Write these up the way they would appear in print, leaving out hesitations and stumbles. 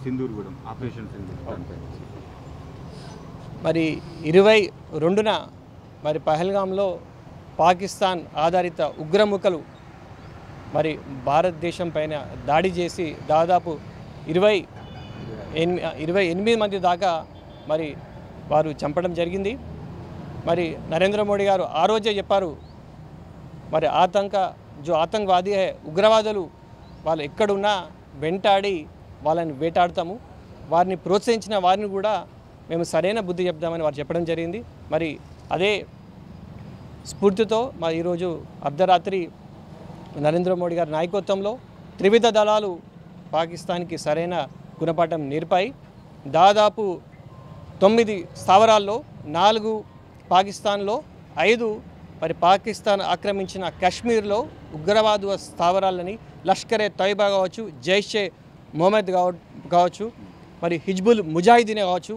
సింధూర్గూడెం operation Sindoor మరి 22న మరి పహల్గాంలో పాకిస్తాన్ ఆధారిత ఉగ్రముఖలు మరి భారతదేశం పైన దాడి చేసి దాదాపు 28 మంది దాకా మరి వారు చంపడం జరిగింది. మరి నరేంద్ర మోడీ గారు ఆ రోజే చెప్పారు, మరి ఆతంకవాది ఉగ్రవాదులు వాళ్ళు ఎక్కడున్నా వెంటాడి వాళ్ళని వేటాడతాము, వారిని ప్రోత్సహించిన వారిని కూడా మేము సరైన బుద్ధి చెప్దామని వారు చెప్పడం జరిగింది. మరి అదే స్ఫూర్తితో మరి ఈరోజు అర్ధరాత్రి నరేంద్ర మోడీ గారి నాయకత్వంలో త్రివిధ దళాలు పాకిస్తాన్కి సరైన గుణపాఠం నేర్పాయి. దాదాపు 9 స్థావరాల్లో 4 పాకిస్తాన్లో 5 మరి పాకిస్తాన్ ఆక్రమించిన కాశ్మీర్లో ఉగ్రవాద స్థావరాలని లష్కరే తోయిబా కావచ్చు, జైషే మొహమ్మద్ కావచ్చు, మరి హిజ్బుల్ ముజాహిదీన్ కావచ్చు,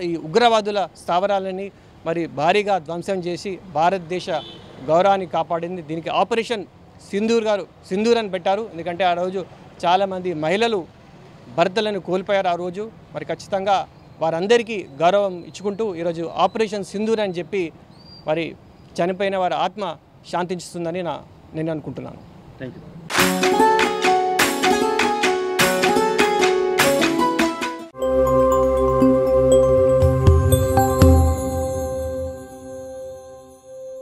ఈ ఉగ్రవాదుల స్థావరాలని మరి భారీగా ధ్వంసం చేసి భారతదేశ గౌరవాన్ని కాపాడింది. దీనికి ఆపరేషన్ సింధూర్ అని పెట్టారు. ఎందుకంటే ఆ రోజు చాలామంది మహిళలు భర్తలను కోల్పోయారు ఆ రోజు. మరి ఖచ్చితంగా వారందరికీ గౌరవం ఇచ్చుకుంటూ ఈరోజు ఆపరేషన్ సింధూర్ అని చెప్పి మరి చనిపోయిన వారి ఆత్మ శాంతించుతుందని నేను అనుకుంటున్నాను. Thank you.